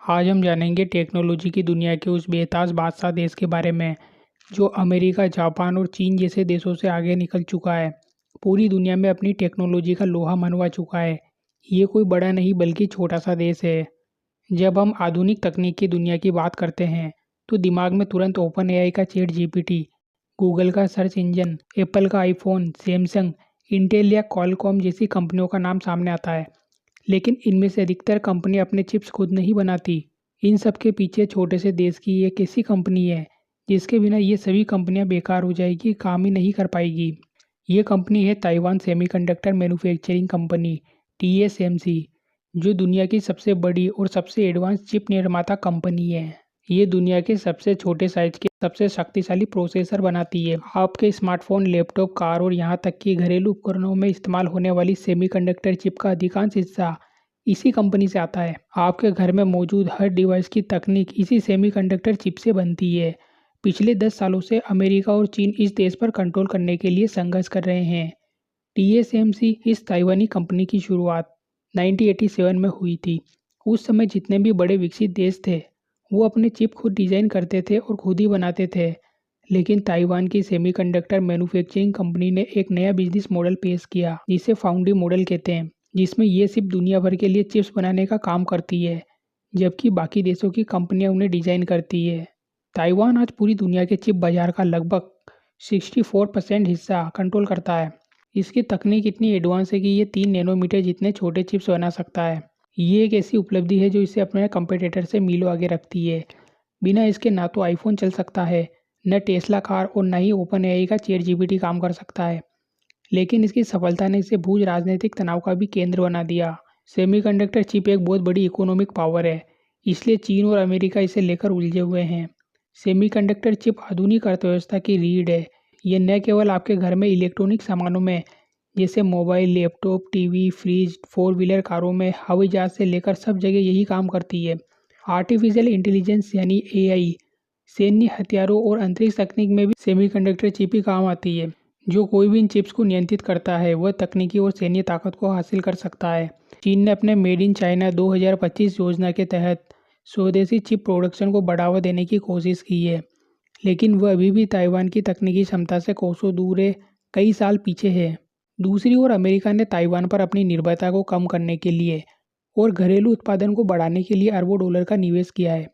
आज हम जानेंगे टेक्नोलॉजी की दुनिया के उस बेताज बादशाह देश के बारे में जो अमेरिका, जापान और चीन जैसे देशों से आगे निकल चुका है। पूरी दुनिया में अपनी टेक्नोलॉजी का लोहा मनवा चुका है। ये कोई बड़ा नहीं बल्कि छोटा सा देश है। जब हम आधुनिक तकनीक की दुनिया की बात करते हैं तो दिमाग में तुरंत ओपन एआई का चैट जीपीटी, गूगल का सर्च इंजन, एप्पल का आईफोन, सैमसंग, इंटेल या कॉलकॉम जैसी कंपनियों का नाम सामने आता है। लेकिन इनमें से अधिकतर कंपनियां अपने चिप्स खुद नहीं बनाती। इन सब के पीछे छोटे से देश की एक ऐसी कंपनी है जिसके बिना ये सभी कंपनियां बेकार हो जाएगी, काम ही नहीं कर पाएगी। ये कंपनी है Taiwan semiconductor manufacturing company TSMC, जो दुनिया की सबसे बड़ी और सबसे एडवांस चिप निर्माता कंपनी है। ये दुनिया के सबसे छोटे साइज के सबसे शक्तिशाली प्रोसेसर बनाती है। आपके स्मार्टफोन, लैपटॉप, कार और यहाँ तक कि घरेलू उपकरणों में इस्तेमाल होने वाली सेमीकंडक्टर चिप का अधिकांश हिस्सा इसी कंपनी से आता है। आपके घर में मौजूद हर डिवाइस की तकनीक इसी सेमीकंडक्टर चिप से बनती है। पिछले 10 सालों से अमेरिका और चीन इस देश पर कंट्रोल करने के लिए संघर्ष कर रहे हैं। TSMC इस ताइवानी कंपनी की शुरुआत 1987 में हुई थी। उस समय जितने भी बड़े विकसित देश थे वो अपने चिप खुद डिज़ाइन करते थे और खुद ही बनाते थे। लेकिन ताइवान की सेमीकंडक्टर मैन्युफैक्चरिंग कंपनी ने एक नया बिजनेस मॉडल पेश किया जिसे फाउंड्री मॉडल कहते हैं, जिसमें ये सिर्फ दुनिया भर के लिए चिप्स बनाने का काम करती है जबकि बाकी देशों की कंपनियां उन्हें डिज़ाइन करती है। ताइवान आज पूरी दुनिया के चिप बाजार का लगभग 64% हिस्सा कंट्रोल करता है। इसकी तकनीक इतनी एडवांस है कि ये 3 नैनोमीटर जितने छोटे चिप्स बना सकता है। ये एक ऐसी उपलब्धि है जो इसे अपने कंपटीटर से मीलों आगे रखती है। बिना इसके ना तो आईफोन चल सकता है, न टेस्ला कार और न ही ओपन एआई का चैट जीपीटी काम कर सकता है। लेकिन इसकी सफलता ने इसे भूज राजनीतिक तनाव का भी केंद्र बना दिया। सेमीकंडक्टर चिप एक बहुत बड़ी इकोनॉमिक पावर है, इसलिए चीन और अमेरिका इसे लेकर उलझे हुए हैं। सेमीकंडक्टर चिप आधुनिक अर्थव्यवस्था की रीढ़ है। ये न केवल आपके घर में इलेक्ट्रॉनिक सामानों में जैसे mobile, laptop, TV, fridge, four wheeler कारों में, हवाई जहाज से लेकर सब जगह यही काम करती है। आर्टिफिशियल इंटेलिजेंस यानी AI, सैन्य हथियारों और अंतरिक्ष तकनीक में भी सेमीकंडक्टर चिप ही काम आती है। जो कोई भी इन चिप्स को नियंत्रित करता है वह तकनीकी और सैन्य ताकत को हासिल कर सकता है। चीन ने अपने मेड इन चाइना 2025 योजना के तहत स्वदेशी चिप प्रोडक्शन को बढ़ावा देने की कोशिश की है, लेकिन वह अभी भी ताइवान की तकनीकी क्षमता से कोसों दूर है, कई साल पीछे है। दूसरी ओर अमेरिका ने ताइवान पर अपनी निर्भरता को कम करने के लिए और घरेलू उत्पादन को बढ़ाने के लिए अरबों डॉलर का निवेश किया है।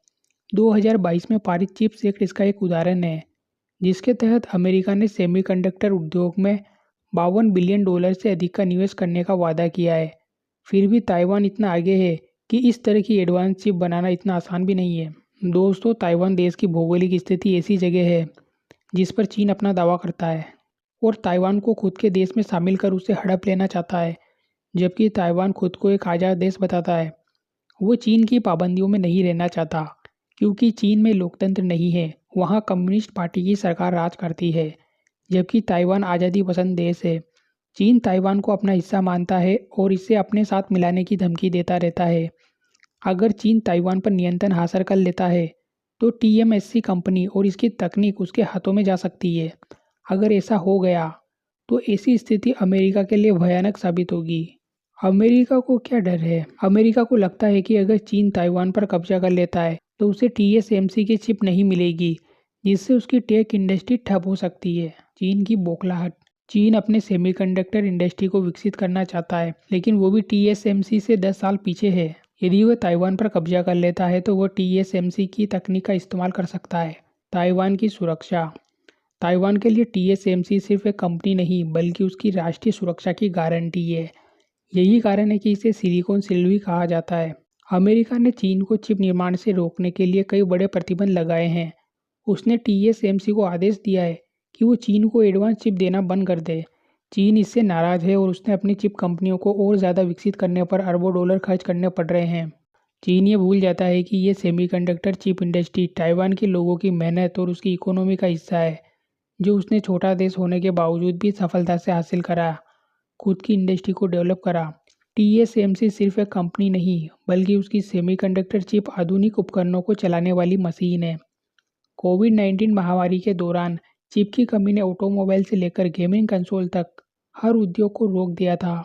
2022 में पारित चिप्स एक्ट इसका एक उदाहरण है, जिसके तहत अमेरिका ने सेमीकंडक्टर उद्योग में $52 बिलियन से अधिक का निवेश करने का वादा किया है। फिर भी ताइवान इतना आगे है कि इस तरह की एडवांस चिप बनाना इतना आसान भी नहीं है। दोस्तों, ताइवान देश की भौगोलिक स्थिति ऐसी जगह है जिस पर चीन अपना दावा करता है और ताइवान को खुद के देश में शामिल कर उसे हड़प लेना चाहता है, जबकि ताइवान खुद को एक आज़ाद देश बताता है। वो चीन की पाबंदियों में नहीं रहना चाहता क्योंकि चीन में लोकतंत्र नहीं है, वहाँ कम्युनिस्ट पार्टी की सरकार राज करती है, जबकि ताइवान आज़ादी पसंद देश है। चीन ताइवान को अपना हिस्सा मानता है और इसे अपने साथ मिलाने की धमकी देता रहता है। अगर चीन ताइवान पर नियंत्रण हासिल कर लेता है तो TMSC कंपनी और इसकी तकनीक उसके हाथों में जा सकती है। अगर ऐसा हो गया तो ऐसी स्थिति अमेरिका के लिए भयानक साबित होगी। अमेरिका को क्या डर है? अमेरिका को लगता है कि अगर चीन ताइवान पर कब्जा कर लेता है तो उसे TSMC की चिप नहीं मिलेगी, जिससे उसकी टेक इंडस्ट्री ठप हो सकती है। चीन की बौखलाहट। चीन अपने सेमीकंडक्टर इंडस्ट्री को विकसित करना चाहता है, लेकिन वो भी TSMC से 10 साल पीछे है। यदि वह ताइवान पर कब्जा कर लेता है तो वह TSMC की तकनीक का इस्तेमाल कर सकता है। ताइवान की सुरक्षा। ताइवान के लिए TSMC सिर्फ एक कंपनी नहीं बल्कि उसकी राष्ट्रीय सुरक्षा की गारंटी है। यही कारण है कि इसे सिलिकॉन सिल भी कहा जाता है। अमेरिका ने चीन को चिप निर्माण से रोकने के लिए कई बड़े प्रतिबंध लगाए हैं। उसने TSMC को आदेश दिया है कि वो चीन को एडवांस चिप देना बंद कर दे। चीन इससे नाराज है और उसने अपनी चिप कंपनियों को और ज़्यादा विकसित करने पर अरबों डॉलर खर्च करने पड़ रहे हैं। चीन ये भूल जाता है कि ये सेमीकंडक्टर चिप इंडस्ट्री ताइवान के लोगों की मेहनत और उसकी इकोनॉमी का हिस्सा है, जो उसने छोटा देश होने के बावजूद भी सफलता से हासिल करा, खुद की इंडस्ट्री को डेवलप करा। TSMC सिर्फ एक कंपनी नहीं बल्कि उसकी सेमीकंडक्टर चिप आधुनिक उपकरणों को चलाने वाली मशीन है। कोविड-19 महामारी के दौरान चिप की कमी ने ऑटोमोबाइल से लेकर गेमिंग कंसोल तक हर उद्योग को रोक दिया था।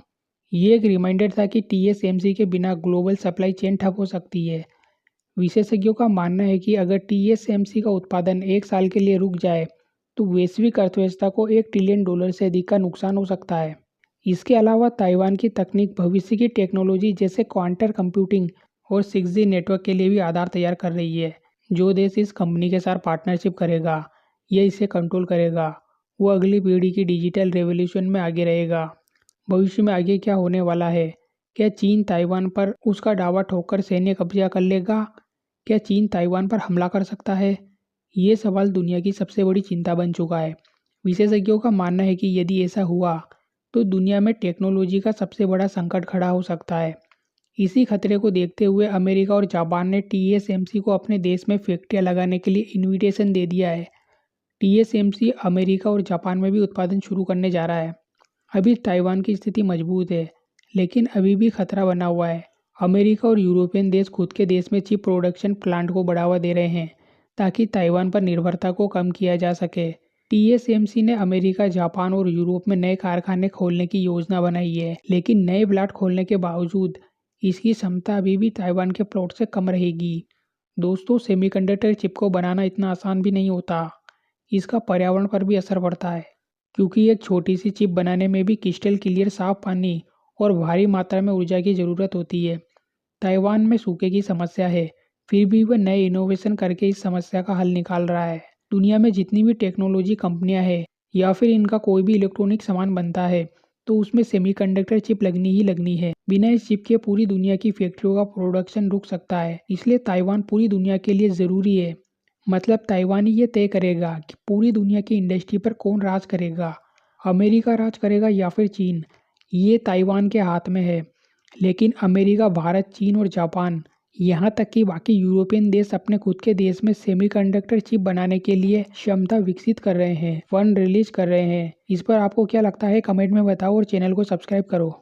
ये एक रिमाइंडर था कि TSMC के बिना ग्लोबल सप्लाई चेन ठप हो सकती है। विशेषज्ञों का मानना है कि अगर टीएसएमसी का उत्पादन 1 साल के लिए रुक जाए तो वैश्विक अर्थव्यवस्था को $1 ट्रिलियन से अधिक का नुकसान हो सकता है। इसके अलावा ताइवान की तकनीक भविष्य की टेक्नोलॉजी जैसे क्वांटम कंप्यूटिंग और 6G नेटवर्क के लिए भी आधार तैयार कर रही है। जो देश इस कंपनी के साथ पार्टनरशिप करेगा या इसे कंट्रोल करेगा, वो अगली पीढ़ी की डिजिटल रेवोल्यूशन में आगे रहेगा। भविष्य में आगे क्या होने वाला है? क्या चीन ताइवान पर उसका दावा ठोककर सैन्य कब्जा कर लेगा? क्या चीन ताइवान पर हमला कर सकता है? ये सवाल दुनिया की सबसे बड़ी चिंता बन चुका है। विशेषज्ञों का मानना है कि यदि ऐसा हुआ तो दुनिया में टेक्नोलॉजी का सबसे बड़ा संकट खड़ा हो सकता है। इसी खतरे को देखते हुए अमेरिका और जापान ने टीएसएमसी को अपने देश में फैक्ट्रियां लगाने के लिए इनविटेशन दे दिया है। टीएसएमसी अमेरिका और जापान में भी उत्पादन शुरू करने जा रहा है। अभी ताइवान की स्थिति मजबूत है, लेकिन अभी भी खतरा बना हुआ है। अमेरिका और यूरोपियन देश खुद के देश में चिप प्रोडक्शन प्लांट को बढ़ावा दे रहे हैं ताकि ताइवान पर निर्भरता को कम किया जा सके। टीएसएमसी ने अमेरिका, जापान और यूरोप में नए कारखाने खोलने की योजना बनाई है, लेकिन नए प्लांट खोलने के बावजूद इसकी क्षमता अभी भी ताइवान के प्लॉट से कम रहेगी। दोस्तों, सेमीकंडक्टर चिप को बनाना इतना आसान भी नहीं होता। इसका पर्यावरण पर भी असर पड़ता है, क्योंकि एक छोटी सी चिप बनाने में भी क्रिस्टल क्लियर साफ पानी और भारी मात्रा में ऊर्जा की ज़रूरत होती है। ताइवान में सूखे की समस्या है, फिर भी वह नए इनोवेशन करके इस समस्या का हल निकाल रहा है। दुनिया में जितनी भी टेक्नोलॉजी कंपनियां हैं या फिर इनका कोई भी इलेक्ट्रॉनिक सामान बनता है तो उसमें सेमीकंडक्टर चिप लगनी ही लगनी है। बिना इस चिप के पूरी दुनिया की फैक्ट्रियों का प्रोडक्शन रुक सकता है। इसलिए ताइवान पूरी दुनिया के लिए ज़रूरी है। मतलब ताइवान ही ये तय करेगा कि पूरी दुनिया की इंडस्ट्री पर कौन राज करेगा, अमेरिका राज करेगा या फिर चीन। ये ताइवान के हाथ में है। लेकिन अमेरिका, भारत, चीन और जापान, यहाँ तक कि बाकी यूरोपियन देश अपने खुद के देश में सेमीकंडक्टर चिप बनाने के लिए क्षमता विकसित कर रहे हैं, फंड रिलीज कर रहे हैं। इस पर आपको क्या लगता है, कमेंट में बताओ और चैनल को सब्सक्राइब करो।